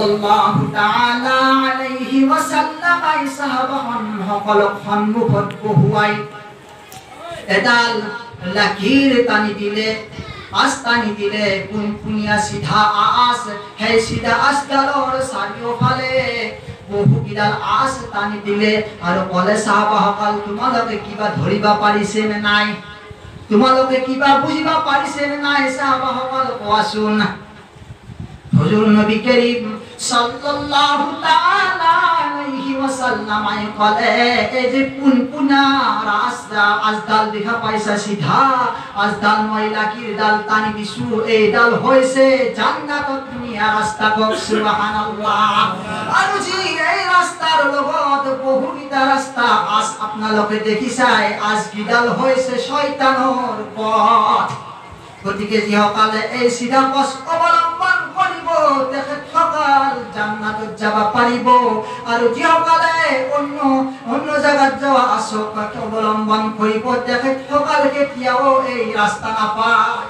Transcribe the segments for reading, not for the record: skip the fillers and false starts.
সাল্লাল্লাহু তাআলা আলাইহি ওয়াসাল্লাম আই সাহাবাসকলক সন্মুখত বহুৱাই এডাল লাকিৰ টানি দিলে, আঁচ টানি দিলে, পোনপোনীয়া চিধা আঁচ। সেই চিধা আঁচডালৰ চাৰিওফালে বহুকেইডাল আঁচ টানি দিলে আৰু ক'লে, সাহাবাসকল তোমালোকে কিবা ধৰিব পাৰিছে নে নাই? তোমালোকে কিবা বুজিব পাৰিছে নে নাই? সাহাবাসকল কোৱাচোন। হুজুর নবী করিম সাল্লাল্লাহু তাআলা আলাইহি ওয়াসাল্লাম কলে, এই যে পুনপুনা রাস্তা আজদাল দেখা পাইছা সিধা আজদাল ময়লা কি ডাল টানি দিছু, এই ডাল হইছে জান্নাতত দুনিয়া রাস্তা। কক সুবহানাল্লাহ। আর জি এই রাস্তার লগত বহুবিধা রাস্তা আজ আপনালোকে দেখিছাই, আজ গিডাল হইছে শয়তানৰ পথ। গতিকে যিসকলে এই সিধা পথ অবলম্বন কৰিব তেখেত সকল জান্নাতত যাব পাৰিব, আৰু যিসকলে অন্য জায়গাত যোৱা আচক অবলম্বন কৰিব তেখেত সকল কেতিয়াও এই ৰাস্তা নাপায়।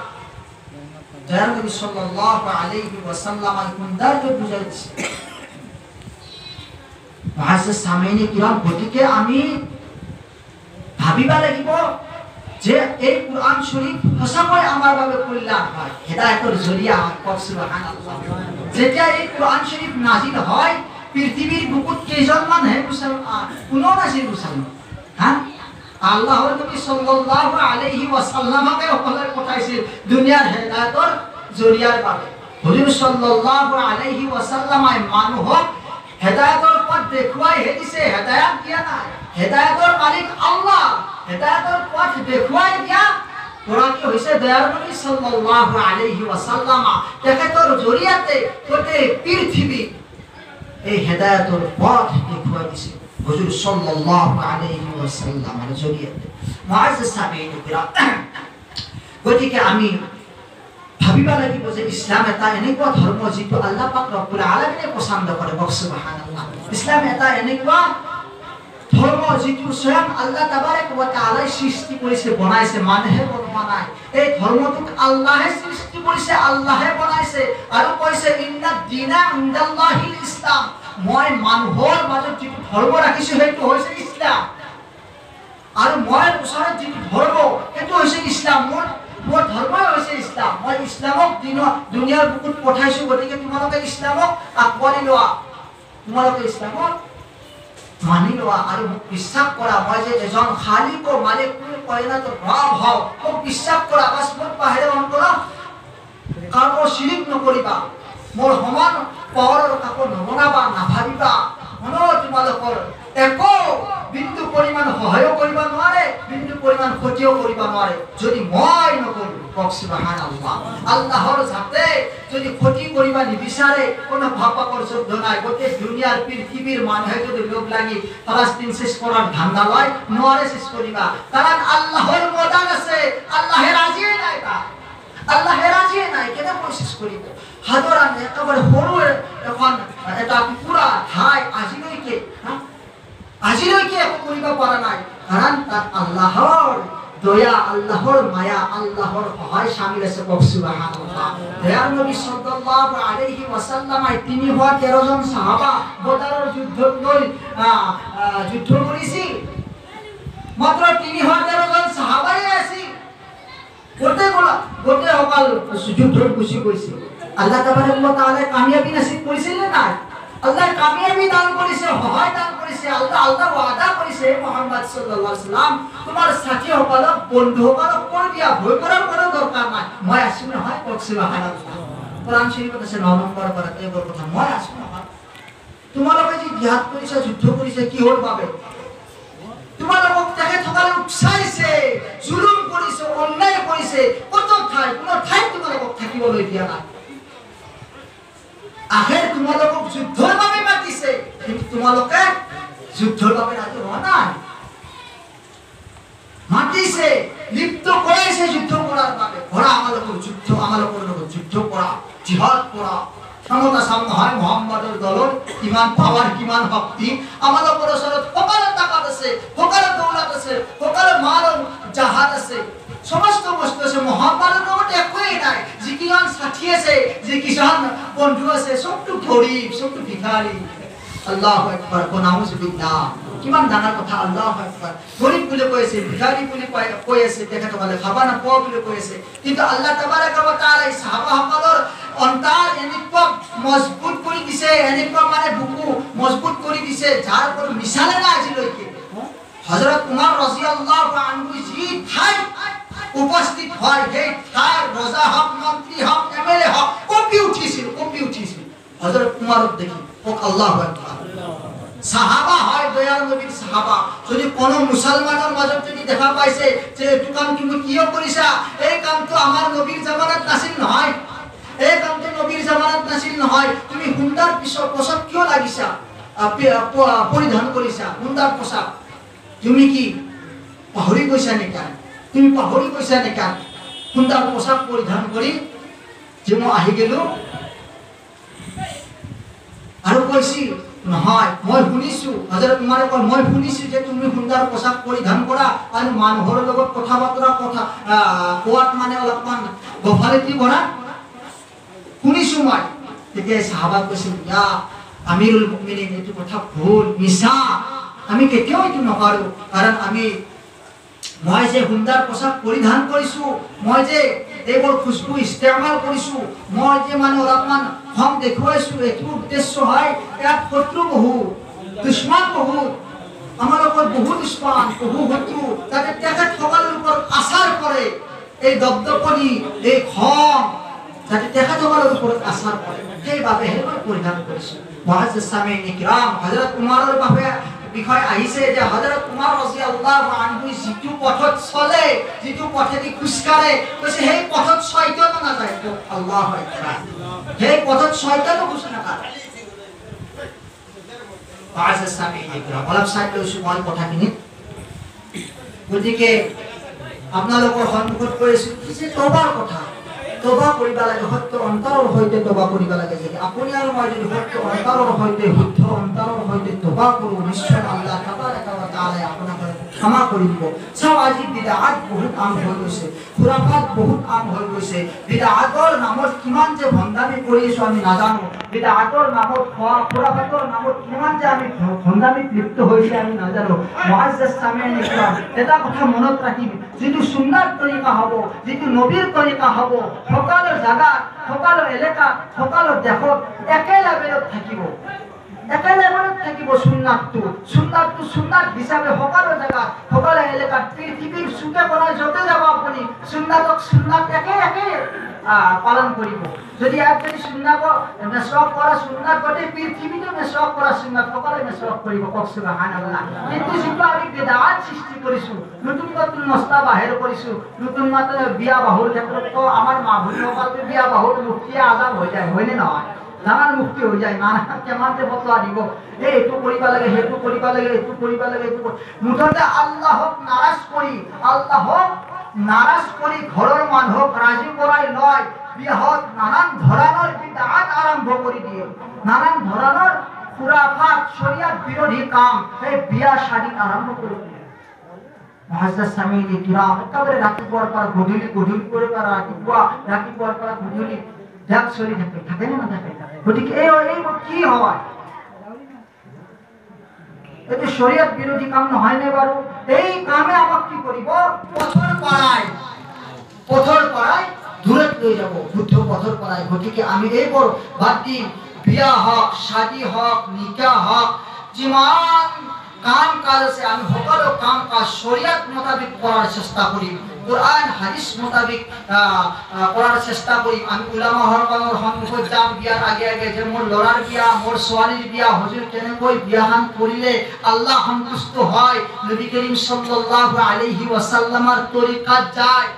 দয়াল নবী সাল্লাল্লাহু আলাইহি ওয়াসাল্লাম সুন্দৰকৈ বুজাই দিছে। মহাজে সামিনী কিৰাম, গতিকে আমি ভাবিব লাগিব যে এই কুৰআন শৰীফ সঁচাকৈ আমাৰ বাবে কল্যাণ হয়, হেদায়েতৰ জৰিয়া হয়। সুবহানাল্লাহ। যেতিয়া এই কুৰআন শৰীফ নাজিল হয়, পৃথিৱীৰ বুকুত কেইজনমান হে মুছলমান, কোনো নাছিল মুছলমান। হা, আল্লাহৰ নবী সাল্লাল্লাহু আলাইহি ওয়াসাল্লামকে অকলে পঠাইছিল দুনিয়াৰ হেদায়েতৰ জৰিয়াৰ বাবে। হুজুৰ সাল্লাল্লাহু আলাইহি ওয়াসাল্লামে মানুহক হেদায়েতৰ পথ দেখুৱাই দিছে, হেদায়েত দিয়া নাই। হেদায়েতৰ মালিক আল্লাহ, হেদায়েতৰ পথ দেখুৱাই দিয়া গৰাকী হৈছে দয়াৰ নবী সাল্লাল্লাহু আলাইহি ওয়াসাল্লাম। তেখেতৰ জৰিয়তে গোটেই পৃথিৱী এই হেদায়েতৰ পথ দেখুৱাই দিছে হুজুৰ সাল্লাল্লাহু আলাইহি ওয়াসাল্লামৰ জৰিয়তে। মুআজ্জাজ সামিঈন কিৰাম, গতিকে আমি ভাবিব লাগিব যে ইছলাম এটা এনেকুৱা ধৰ্ম যিটো আল্লাহ পাক ৰব্বুল আলামিনে পছন্দ কৰে। সুবহানাল্লাহ। ইছলাম এটা এনেকুৱা ধৰ্ম যেটো স্বয়ং আল্লাহ তাবাৰক ওয়া তাআলা সৃষ্টি কৰেছে, বনাইছে, মানুহে বনোৱা নাই। এই ধৰ্মটোক আল্লাহে সৃষ্টি কৰেছে, আল্লাহে বনাইছে, আৰু কৈছে ইন্নাদ দীনা ইনদাল্লাহিল ইসলাম। মই মানুহৰ মাজত যেটো ধৰ্ম ৰাখিছো সেইটো হৈছে ইছলাম, আৰু মই ওচৰত যেটো ধৰ্ম সেইটো হৈছে ইছলাম। মোৰ ধৰ্মই হৈছে ইছলাম। মই ইছলামক দুনিয়াৰ বুকুত পঠাইছো, গতিকে তোমালোকে ইছলামক আকোৱালি লোৱা, তোমালোকে ইছলামক মানি লোৱা আৰু মোক বিশ্বাস কৰা। মই যে এজন খালিক ও মালিক কায়নাতৰ ৰব হওঁ, মোক বিশ্বাস কৰা। বাস মোক বাহিৰে অন্তৰা কাকো শিৰিক নকৰিবা, মোৰ সমান পাৱাৰৰ কাকো নবনাবা, নাভাবিবা। তোমালোকৰ একো বিন্দু পৰিমাণ সহায় কৰিব নোৱাৰে, বিন্দু পৰিমাণ ক্ষতিও কৰিব নোৱাৰে যদি মই নকৰো। সুবহানাল্লাহ। আল্লাহৰ জাতে যদি ক্ষতি কৰিব নিবিচাৰে কোনো ভাপাকৰ শব্দ নাই। গোটেই দুনিয়াৰ পৃথিৱীৰ মানুহে যদি লগ লাগি ফলস্তিন শেষ কৰাৰ ধান্দা লয়, নোৱাৰে শেষ কৰিবা। কাৰণ আল্লাহৰ মদদ আছে, আল্লাহে ৰাজি নাই, আল্লাহে ৰাজি নাই। কেনেকৈ শেষ কৰিব? সাধাৰণ একেবাৰে সৰু এখন এটা পুৰা ঠাই আজিলৈকে একো কৰিব পৰা নাই, কাৰণ তাত আল্লাহৰ দয়া, আল্লাহৰ মায়া, আল্লাহৰ সহায় শামিল আছে। সুবহানাল্লাহ। দয়াৰ নবী সাল্লাল্লাহু আলাইহি ওয়াসাল্লাম ৩13 জন সাহাবা বদৰৰ যুদ্ধত লৈ যুদ্ধ কৰিছিল। মাত্ৰ ৩13 জন সাহাবাই আছিল, গোটেই সকল যুদ্ধত গুচি গৈছিল। আল্লাহ তাবাৰক ওয়া তাআলা কামিয়াবি নসিব কৰিছিল নে নাই? আল্লাহ কামিয়াবি দান কৰিছে, সহায় দান কৰিছে। আল্লাহ ওয়াদা কৰিছে, মুহাম্মদ সাল্লাল্লাহু আলাইহি ওয়াসাল্লাম তোমাৰ সাথী সকলক, বন্ধু সকলক কৈ দিয়া, ভয় কৰাৰ কোনো দৰকাৰ নাই, মই আছো নহয়। সুবহানাল্লাহ। কোৰআন শৰীফত আছে ৯ নম্বৰ পাৰাত এইবোৰ কথা, মই আছো নহয়। তোমালোকে যে জিহাদ কৰিছে, যুদ্ধ কৰিছে, কিহৰ বাবে? তোমালোকক তেখেতসকলে উকসাইছে, জুলুম কৰিছে, অন্যায় কৰিছে। কোনো ঠাইত তোমালোকক থাকিবলৈ দিয়া নাই। আখেৰ তোমালোকক যুদ্ধৰ বাবে মাতিছে, কিন্তু তোমালোকে যুদ্ধৰ বাবে ৰাজি হোৱা নাই। মাতিছে, লিপ্ত কৰাইছে যুদ্ধ কৰাৰ বাবে। ঘোড়া আমালোকৰ যুদ্ধ, আমালোকৰ লগত যুদ্ধ কৰা, জিহাদ কৰা। ক্ষমতা চাম নহয় মুহাম্মাদৰ দলৰ কিমান পাৱাৰ, কিমান শক্তি। আমালোকৰ ওচৰত সকলো তাকাত আছে, সকলো দৌলত আছে, সকলো মাল জাহাজ আছে, সমস্ত বস্তু আছে। মুহাম্মাদৰ লগত একোৱেই নাই। যিকিজন সাথী আছে যিকিজন বন্ধু আছে সবটো গৰীব সবটো ভিখাৰী আল্লাহু আকবাৰ নাউজুবিল্লাহ কিমান ডাঙৰ কথা আল্লাহু আকবাৰ গৰীব বুলি কৈছে ভিখাৰী বুলি কৈ আছে তেখেতসকলে খাবা নাপোৱা বুলি কৈ আছে কিন্তু আল্লাহ তাবাৰাক ওয়া তাআলা সাহাবাসকলৰ অন্তৰ এনেকুৱা মজবুত কৰি দিছে এনেকুৱা মানে বুকু মজবুত কৰি দিছে যাৰ কোনো মিছালে নাই আজিলৈকে হযরত উমর রাদিয়াল্লাহু আনহু যি ঠাই উপস্থিত হয় সেই ঠাই রজা হক মন্ত্রী হক এমএলএ হক কপি উঠিছিল হযরত উমর দেখি ও আল্লাহু আকবার সাহাবা হয় দয়াল নবীর সাহাবা যদি কোন মুসলমানের মাজত যদি দেখা পাইছে যে এই কাম তুমি কিয় কৰিছা এই কামটো আমাৰ নবীৰ জামানাত নাছিল নহয় এই কামটো নবীৰ জামানাত নাছিল নহয় তুমি হুন্দাৰ পোছাক কিয় লাগিছা পৰিধান কৰিছা হুন্দাৰ পোছাক তুমি কি পাহৰি গৈছা নেকি তুমি পাহৰি গৈছা নেকি হুন্দাৰ পোছাক পৰিধান কৰি যে মই আহি গেলো আৰু কৈছি নহয় মই শুনিছো হযৰত উমৰে কয় মই শুনিছো যে তুমি হুন্দাৰ পোছাক পৰিধান কৰা আৰু মানুহৰ লগত কথা বতৰা কোৱাত মানে অলপমান গফালতি কৰা শুনিছো মই তেতিয়া সাহাবা কৈছিল ইয়া আমিৰুল মুমিনিন এটো কথা ভুল মিছা আমি কেতিয়াও এটো নকৰো কাৰণ মই যে হুন্দাৰ পোছাক পৰিধান কৰিছো মই যে এইবোৰ খুশবু ইস্তেমাল কৰিছো মই যে মানে অলপমান হম দেখুৱাইছো এটো উদ্দেশ্য হয় ইয়াত শত্ৰু বহু দুশ্মন বহু আমাৰ ওপৰত বহু দুশ্মন বহু শত্ৰু তাতে তেখেত সকলৰ ওপৰত আচাৰ কৰে এই দবদপনি এই খং যাতে তেখেত সকলৰ ওপৰত আচাৰ কৰে সেইবাবে মই পৰিধান কৰিছো মুআজ্জিজ সামিন ইকৰাম হযৰত উমৰৰ বাবে বিষয় আহিছে যে হযৰত উমৰ ৰাদিয়াল্লাহু আনহু যিটো পথত চলে যিটো পথেদি খুশকাৰে কৈছে সেই পথত শয়তান না যায় আল্লাহু আকবাৰ সেই পথত শয়তানও খুশ না কৰে মুআজ্জিজ সামিন ইকৰাম অলপ সাইড লৈছো মই কথাখিনি গতিকে আপোনালোকৰ সন্মুখত কৈছো যে তওবাৰ কথা তওবা কৰিব লাগে সত্য অন্তৰৰ সৈতে তওবা কৰিব লাগে যে আপুনি আৰু মই যদি সত্য অন্তৰৰ সৈতে শুদ্ধ অন্তৰৰ সৈতে তওবা কৰো নিশ্চয় আল্লাহ তাবাৰাক ওয়া তাআলা আপোনাক ক্ষমা কৰিব চাও আজি বিদআত বহুত আম হৈ গৈছে খুৰাফাত বহুত আম হৈ গৈছে বিদআতৰ নামত কিমান যে ভণ্ডামি কৰিছো আমি নাজানো বিদআতৰ নামত খুৰাফাতৰ নামত কিমান যে আমি ভণ্ডামি লিপ্ত হৈছে আমি নাজানো মুআজ্জিজ সামিন ইকৰাম এটা কথা মনত ৰাখিব যিটো সুন্নাত তৰিকা হ'ব যিটো নবীৰ তৰিকা হ'ব সকলো জায়গা সকলো এলেকা সকলো দেশত একে লেভেলত থাকিব সুন্নাতটো সুন্নাত হিচাপে সকলো জায়গা সকলো এলেকাত পৃথিৱীৰ চুকে কোণে যতে যাব আপুনি সুন্নাত একে পালন কৰিব যদি আপুনি সুন্নাত মেছৱাক কৰা সুন্নাত গোটেই পৃথিৱীতে মেছৱাক কৰা সুন্নাত সকলোৱে মেছৱাক কৰিব কক সুবহানাল্লাহ কিন্তু যিটো আমি বিদআত সৃষ্টি কৰিছো নতুন মছলা বাহিৰ কৰিছো নতুন মাত্ৰা বিয়া বাহুৰ ক্ষেত্ৰত আমাৰ মা ভনীসকলে বিয়া বাহুৰ মুক্তিয়ে আজাদ হৈ যায় হয়নে নহয় জানান মুক্তি হৈ যায় নানা কেমানতে ফতোৱা দিব এইটো কৰিব লাগে সেইটো কৰিব লাগে এইটো কৰিব লাগে এইটো মুঠতে আল্লাহক নাৰাজ কৰি ঘৰৰ মানুহক ৰাজি কৰাই লয় বিয়াহত নানান ধৰণৰ বিদআত আৰম্ভ কৰি দিয়ে নানান ধৰণৰ খুৰাফাত শৰীয়ত বিৰোধী কাম এই বিয়া শাদী আৰম্ভ কৰি দিয়ে মুআজ্জিজ সামিন ইকৰাম একেবাৰে ৰাতিপুৱাৰ পৰা গধূলি কৰি পৰা ৰাতিপুৱাৰ পৰা গধূলি যাক চলি থাকে না থাকে গতিকে এই কি হয় এতে শৰীয়ত বিৰোধী কাম নহয় নে বাৰু এই কামে আমাক কি কৰিব পথৰ পৰাই দূৰত লৈ যাব বুদ্ধ পথৰ পৰাই গতিকে আমি এইবোৰ বাদ দি বিয়া হওক শাদী হওক নিকাহ হওক যিমান কাম কাজ আছে আমি সকলো কাম কাজ শৰীয়ত মোতাবিক কৰাৰ চেষ্টা কৰিম কুৰআন হাদিস মোতাবিক কৰাৰ চেষ্টা কৰিম আমি উলামা সকলৰ সন্মুখত যাম বিয়াৰ আগে যে মোৰ লৰাৰ বিয়া মোৰ ছোৱালীৰ বিয়া হুজুৰ কেনেকৈ বিয়াখন কৰিলে আল্লাহ সন্তুষ্ট হয় নবী কৰিম সাল্লাল্লাহু আলাইহি ওয়াসাল্লামৰ তৰিকাত যায়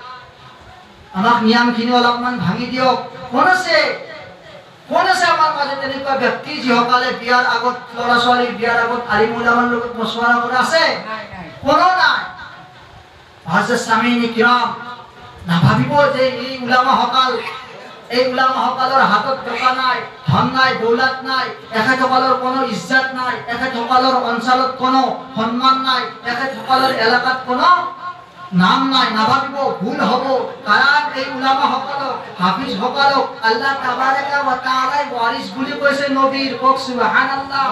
আমাক নিয়মখিনি অলপমান ভাঙি দিয়ক কোন আছে আমাৰ মাজত তেনেকুৱা ব্যক্তি যিসকলে বিয়াৰ আগত লৰা ছোৱালীৰ বিয়াৰ আগত আলিম উলামাৰ লগত মছৱৰা কৰা আছে কোনো নাই মুআজ্জিজ সামিন ইকৰাম নাভাবিব যে এই উলামাসকলৰ হাতত টকা নাই ধন নাই দৌলত নাই এখেতসকলৰ কোনো ইজ্জত নাই এখেতসকলৰ অঞ্চলত কোনো সন্মান নাই এখেতসকলৰ এলেকাত কোনো নাম নাই নাভাবিব ভুল হ'ব কাৰণ এই উলামা সকলক হাফিজ সকলক আল্লাহ তাবাৰাকা ওয়া তাআলাই ওয়াৰিছ বুলি কৈছে নবীৰ কক সুবহানাল্লাহ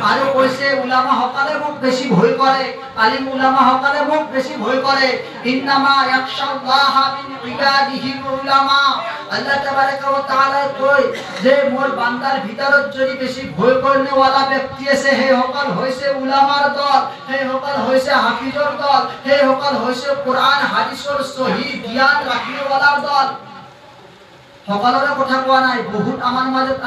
আৰু কৈছে উলামা সকলে মোক বেছি ভয় কৰে আলিম উলামা সকলে মোক বেছি ভয় কৰে ইন্নামা ইয়াখশাল্লাহা মিন ইবাদিহিল উলামা আল্লাহ তাবাৰাকা ওয়া তাআলা কয় যে মোৰ বান্দাৰ ভিতৰত যদি বেছি ভয় কৰনেৱালা ব্যক্তি আছে হে সকল হৈছে উলামাৰ দল হে সকল হৈছে হাফিজৰ দল হে সকল হৈছে কুৰআন হাদিসৰ সহি জ্ঞান ৰাখিবৱালাৰ দল সকলৰে কথা কোৱা নাই বহুত আমাৰ মাজত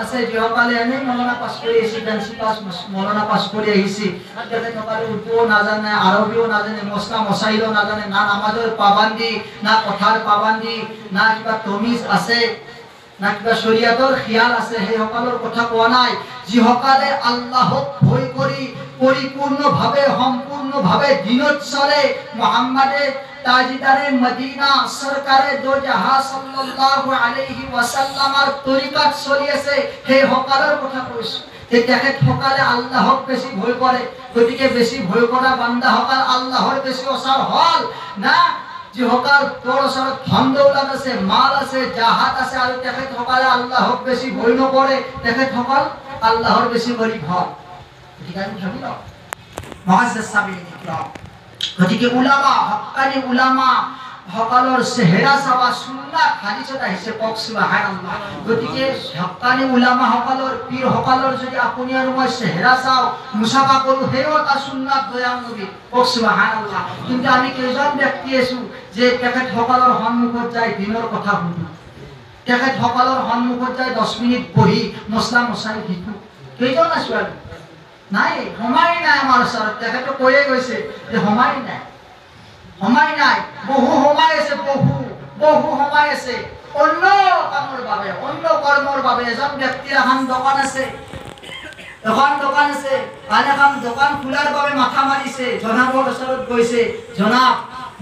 আছে যিসকলে এনে মৌলানা পাছ কৰি আহিছে ফেন্সি পাছ মৌলানা পাছ কৰি আহিছে তেখেতসকলে উৰ্দুও নাজানে আৰবীও নাজানে মছলা মছাইলো নাজানে না নামাজৰ পাবন্দী না কথাৰ পাবন্দী না কিবা তমিজ আছে না কিবা শৰীয়তৰ খিয়াল আছে সেই সকলৰ কথা কোৱা নাই যিসকলে আল্লাহক ভয় কৰি পৰিপূৰ্ণভাবে সম্পূৰ্ণভাবে দিনত চলে মুহাম্মাদে তাজিদাৰে মদিনা সৰকাৰে দো জাহা সাল্লাল্লাহু আলাইহি ওয়াসাল্লামাৰ তৰিকাত চলি আছে সেই সকলৰ কথা কৈছো এই তেখেত সকলে আল্লাহক বেছি ভয় কৰে গতিকে বেছি ভয় কৰা বান্দা সকল আল্লাহৰ বেছি ওচৰ হল না যিসকল তোৰ ওচৰত ধন দৌলত আছে মাল আছে জাহাত আছে আৰু তেখেত সকলে আল্লাহক বেছি ভয় নকৰে তেখেত সকল আল্লাহৰ বেছি গৰীব হয় গতিকে আমি ভাবি লওঁ মুআজ্জাজ সাবিন ইকৰাম গতিকে উলামা হক্কানি উলামা সকলৰ চেহেৰা চাবা সুন্নাত হাদিছত আহিছে কক সুবহানাল্লাহ গতিকে হক্কানি উলামা সকলৰ পীৰ সকলৰ যদি আপুনি আৰু মই চেহেৰা চাও মুসাফা কৰো হেও তা সুন্নাত দয়াল নবী কক সুবহানাল্লাহ কিন্তু আমি কেইজন ব্যক্তি আছো যে তেখেত সকলৰ সন্মুখত যায় দিনৰ কথা শুনো তেখেত সকলৰ সন্মুখত যায় 10 মিনিট বহি মছলা মছাই শিকো কেইজন আছো আমি নাই সময় নাই আমাৰ ওচৰত তেখেতে কৈয়ে গৈছে যে সময় নাই বহু সময় আছে বহু সময় আছে অন্য কামৰ বাবে অন্য কৰ্মৰ বাবে এজন ব্যক্তিৰ এখন দোকান আছে আন এখন দোকান খোলাৰ বাবে মাথা মাৰিছে জনাবৰ ওচৰত গৈছে জনাব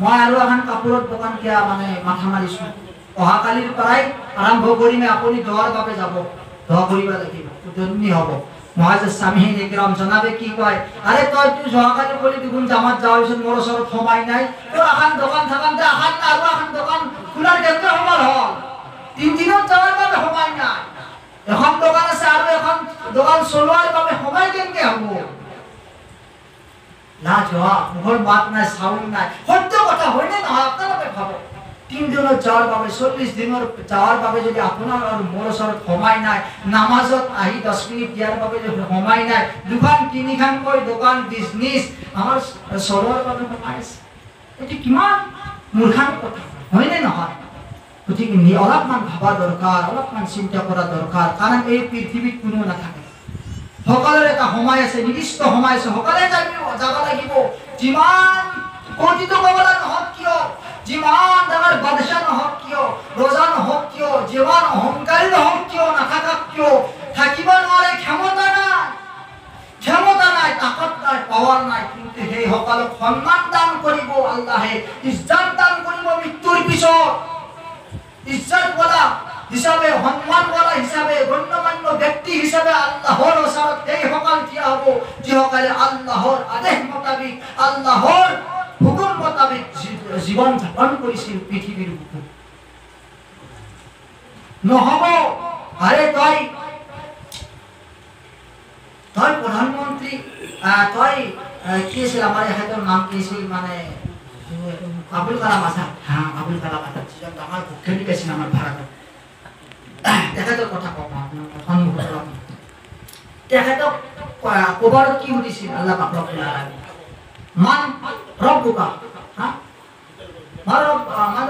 মই আৰু এখন কাপোৰৰ দোকান কিয়া মানে মাথা মাৰিছো অহাকালিৰ পৰাই আৰম্ভ কৰিম আপুনি দোৱাৰ বাবে যাব দোৱা কৰিব লাগিব উদন্নি হ'ব মুআজ্জাজ সামিহিন ইকরাম জনাবে কি কয় আরে তুই জহাকালি বলি দুগুণ জামাত যাওয়ার পিছত মোর ওচৰত সময় নাই তো এখন দোকান থাকান্তে আৰু এখন দোকান খোলাৰ কেন্দ্ৰ সময় হল 3 দিনত যাওয়াৰ বাবে সময় নাই এখন দোকান আছে আৰু এখন দোকান চলোৱাৰ বাবে সময় কেনকে হ'ব না জবাব মোর মাত নাই সাউন্ড নাই সত্য কথা হয়নে নহয় আপোনালোকে ভাবক 3 দিনত যাওয়ার বাবে 40 দিনৰ যাওয়াৰ বাবে যদি আপোনাৰ আৰু মোৰ ওচৰত সময় নাই নামাজত আহি 10 মিনিট দিয়াৰ বাবে যদি সময় নাই দুখান তিনিখান কৈ দোকান বিজনেস আমাৰ চলোৱাৰ বাবে সময় আছে এটি কিমান মূৰ্খাৰ কথা হয়নে নহয় গতিকে অলপমান ভাবা দৰকাৰ অলপমান চিন্তা কৰা দৰকাৰ কাৰণ এই পৃথিৱীত কোনো নাথাকে সকলোৰে এটা সময় আছে নিৰ্দিষ্ট সময় আছে সকলোৱে যাব লাগিব যিমান কোটিত কবলা নহওক কিয় যিমান ডাঙৰ বাদশাহ নহওক কিয় ৰজা নহওক কিয় যিমান অহংকাৰী নহওক কিয় নাথাকক কিয় থাকিব নোৱাৰে ক্ষমতা নাই তাকত নাই পাৱাৰ নাই কিন্তু সেই সকলক সন্মান দান কৰিব আল্লাহে ইজ্জত দান কৰিব মৃত্যুৰ পিছত ইজ্জত বলা হিসাবে সন্মান বলা হিসাবে গণ্যমান্য ব্যক্তি হিসাবে আল্লাহৰ ওচৰত এই সকল থিয় হ'ব যিসকলে আল্লাহৰ আদেশ মোতাবিক আল্লাহৰ হুকুম মোতাবিক জীবন যাপন কৰিছিল পৃথিৱীৰ বুকুত নহব আৰে তই প্ৰধানমন্ত্ৰী তই কি আছিল আমাৰ এখেতৰ নাম কি আছিল মানে আবুল কালাম আজাদ আবুল কালাম আজাদ যিজন আমাৰ বৈজ্ঞানিক আছিল আমাৰ ভাৰতত তেখেতৰ কথা কওঁ সন্মুখত তেখেতক কবাৰত কি সুধিছিল আল্লাহ পাক ৰব্বুল আলামিন মান ৰব্বুকা মান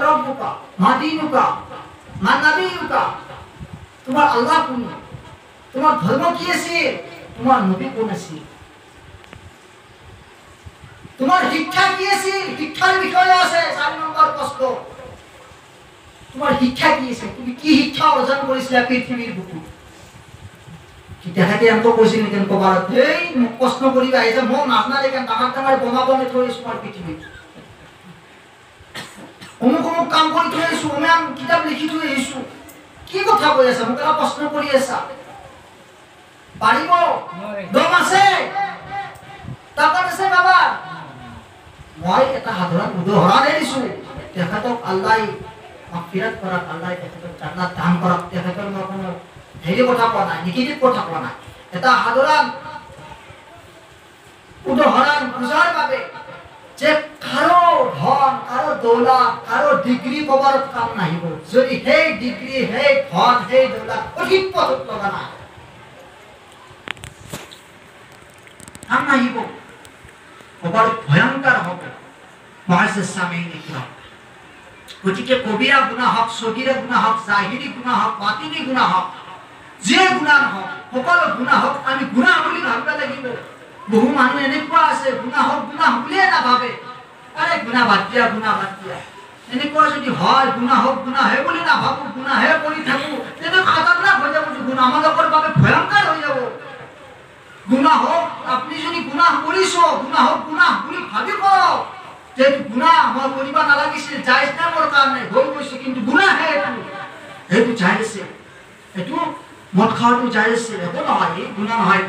ৰব্বুকা মা দীনুকা মা নবীকা তোমাৰ আল্লাহ কোন তোমাৰ ধৰ্ম কি আছিল তোমাৰ নবী কোন আছিল তোমাৰ শিক্ষা কি আছিল শিক্ষাৰ বিষয় আছে 4 নম্বৰ প্ৰশ্ন তোমাৰ শিক্ষা কি আছে তুমি কি শিক্ষা অৰ্জন কৰিছিলা পৃথিৱীৰ বুকুত তেখেতে আমাক কৈছিল নেকি কবাৰত এই প্ৰশ্ন কৰিব আহিছে মই নাজানা দেখেন ডাঙৰ বোমা বনাই থৈছো আমাৰ পৃথিৱীত অমুক কাম কৰি থৈ আহিছো আমি কিতাপ লিখি থৈ আহিছো কি কথা কৈ আছা মোক এটা প্ৰশ্ন কৰি আছা পাৰিব দম আছে তাকত আছে বাবা মই এটা সাধাৰণ উদাহৰণে দিছোঁ তেখেতক আল্লাহ মাগফিৰাত কৰক আল্লাহ তেখেতক জান্নাত দান কৰক তেখেতৰ মই কোনো হেৰি কথা কোৱা নাই নিগেটিভ কথা কোৱা নাই এটা সাধাৰণ উদাহৰণ বুজাৰ বাবে যে কাৰো ধন কাৰো দৌলত কাৰো ডিগ্ৰী পাৱাৰত কাম নাহিব যদি সেই ডিগ্ৰী সেই ধন সেই দৌলত অধিক পথত লগা নাই কাম নাহিব বৰ ভয়ংকৰ হ'ব মুআজ্জিজ সামিঈন ইকৰাম গতিকে কবিৰা গুনাহ হওক সগীৰা গুনাহ হওক জাহিৰী গুনাহ হওক বাতিনী গুনাহ হওক যে গুনাহ হওক সকলো গুনাহ হওক আমি গুনাহ বুলি ভাবিব লাগিব বহু মানুহ এনেকুৱা আছে গুনাহ হওক গুনাহ বুলিয়ে নাভাবে আৰে গুনাহ বাদ দিয়া এনেকুৱা যদি হয় গুনাহ হওক গুনাহ হে বুলি নাভাবো গুনাহ হে কৰি থাকো তেনে খাতাৰনাক হৈ যাব গুনাহ আমালোকৰ বাবে ভয়ংকৰ হৈ যাব গুনাহ হওক আপনি যদি গুনাহ কৰিছো গুনাহ হওক গুনাহ বুলি ভাবি কৰক যে গুনাহ মই কৰিব নালাগিছিল জায়েজ না মোৰ কাৰণে হৈ গৈছে কিন্তু গুনাহ হে এইটো জায়েজ এইটো মদ খাওয়াটো জায়েজ একো নহয় গুনাহ নহয়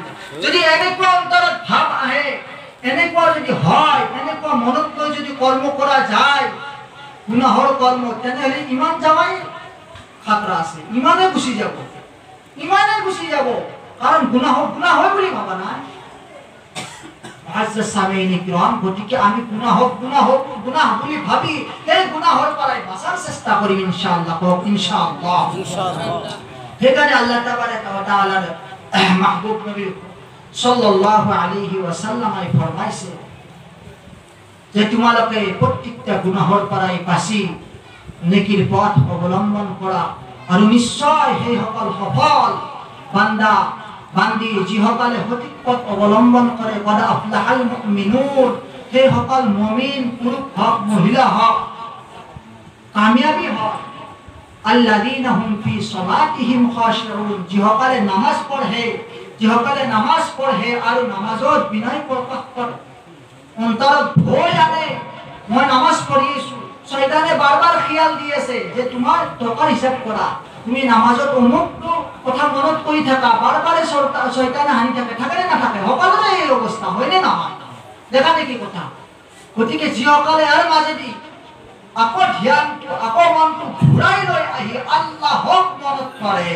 যদি এনেকুৱা অন্তৰত ভাব আহে এনেকুৱা যদি হয় এনেকুৱা মনত লৈ যদি কৰ্ম কৰা যায় গুনাহৰ কৰ্ম তেনেহলে ইমান যাৱাই খাতৰা আছে ইমানে গুচি যাব কাৰণ গুনাহ হয় বুলি ভাবা নাই মুআজ্জিজ সামিঈন ইকৰাম গতিকে আমি গুনাহ বুলি ভাবি এই গুনাহৰ পৰাই বাঁচাৰ চেষ্টা কৰিম ইনশাআল্লাহ ইনশাআল্লাহ সেইকাৰণে আল্লাহ তাবাৰাকা ওয়া তাআলাৰ মাহবুব নবী সাল্লাল্লাহু আলাইহি ওয়াসাল্লাম ফৰমাইছে যে তোমালোকে প্ৰত্যেকটা গুনাহৰ পৰাই বাচি নেকিৰ পথ অৱলম্বন কৰা আৰু নিশ্চয় সেই সকল সফল বান্দা বান্দি যিসকলে সঠিক পথ অৱলম্বন কৰে কদ আফলাহাল মুমিনুন সেই সকল মুমিন পুৰুষ হওক মহিলা হওক কামিয়াবী হয় আল্লাযীনা হুম ফি সলাতিহিম খাশিউন যিসকলে নামাজ পঢ়ে আৰু নামাজত বিনয় প্ৰকাশ কৰে অন্তৰত ভয় আনে মই নামাজ পঢ়ি আছো শয়তানে বাৰবাৰ খিয়াল দি আছে যে তোমাৰ টকাৰ হিসাব কৰা তুমি নামাজত অমুকটো কথা মনত কৰি থাকা বাৰবাৰে শয়তানে হানি থাকে নে নাথাকে সকলোৰে এই অৱস্থা হয়নে নহয় দেখা দেখি কথা গতিকে যিসকলে আৰু মাজেদি আকৌ ধ্যানটো আকৌ মনটো ঘূৰাই লৈ আহি আল্লাহক মনত কৰে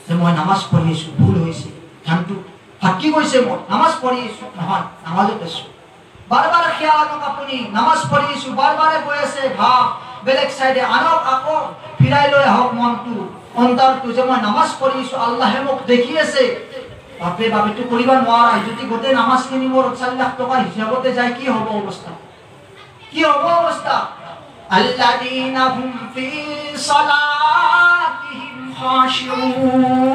যে মই নামাজ পঢ়ি আছো ভুল হৈছে ধ্যানটো ফাঁকি গৈছে মোৰ নামাজ পঢ়ি আছো নহয় নামাজত আছো বাৰবাৰ খিয়াল আনক আপুনি নামাজ পঢ়ি আছো বাৰবাৰে গৈ আছে ভাব বেলেগ সাইডে আনক আকৌ ফিৰাই লৈ আহক মনটো অন্তৰটো যে মই নামাজ পঢ়ি আছো আল্লাহে মোক দেখি আছে বাপেটো কৰিব নোৱাৰা যদি গোটেই নামাজখিনি মোৰ 4 লাখ টকাৰ হিচাপতে যায় কি হ'ব অৱস্থা আল্লাযীনা হুম ফি সলাতিহিম খাশিউন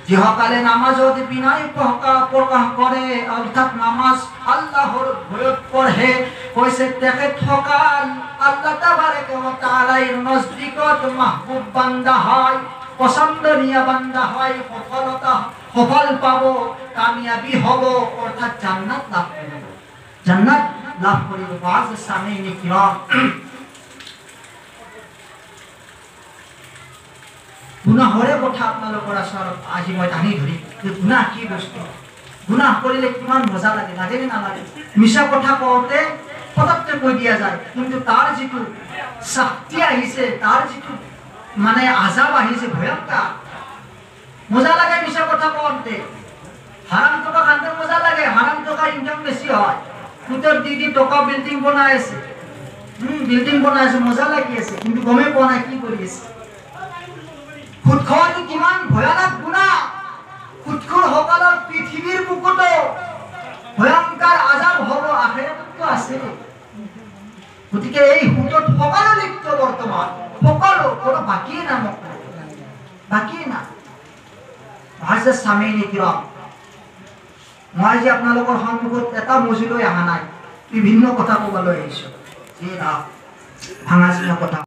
যিসকলে নামাজত বিনয় প্ৰকাশ কৰে অৰ্থাৎ নামাজ আল্লাহৰ ভয়ত পঢ়ে কৈছে তেখেতসকল আল্লাহ তাবাৰাকা ওয়া তাআলাৰ নজদিকত মাহবুব বান্দা হয় পছন্দনীয় বান্দা হয় সফল পাব কামিয়াবী হ'ব অৰ্থাৎ জান্নাত লাভ কৰিব মুআজ্জিজ সামিঈন ইকৰাম গুনাহৰে কথা আপোনালোকৰ ওচৰত আজি মই দাঙি ধৰি যে গুনাহ কি বস্তু গুনাহ কৰিলে কিমান মজা লাগে লাগেনে নালাগে মিছা কথা কওঁতে পটককে কৈ দিয়া যায় কিন্তু তাৰ যিটো শক্তি আহিছে তাৰ যিটো মানে আজাব আহিছে ভয়ংকৰ মজা লাগে মিছা কথা কওঁতে হারাম টাকা খাতে মজা লাগে হারাম টাকা ইনকাম বেশি হয় সুদের দিদি টাকা বিল্ডিং বনাই আছে বিল্ডিং বনাই আছে মজা লাগি আছে কিন্তু গমে বনাই কি কৰি আছে খুদ খাওয়াটো কিমান ভয়ানক গুনাহ খুদখোৰ সকলৰ পৃথিৱীৰ বুকুত ভয়ংকৰ আযাব হ'ব আখিৰাততো আছে গতিকে এই হুদত সকলো লিপ্ত বৰ্তমান সকলো কোনো বাকি না মুআজ্জিজ সামিঈন ইকৰাম মই যে আপোনালোকৰ সন্মুখত এটা মজিলৈ অহা নাই বিভিন্ন কথা ক'বলৈ আহিছো যে ভাঙা চিঙা কথা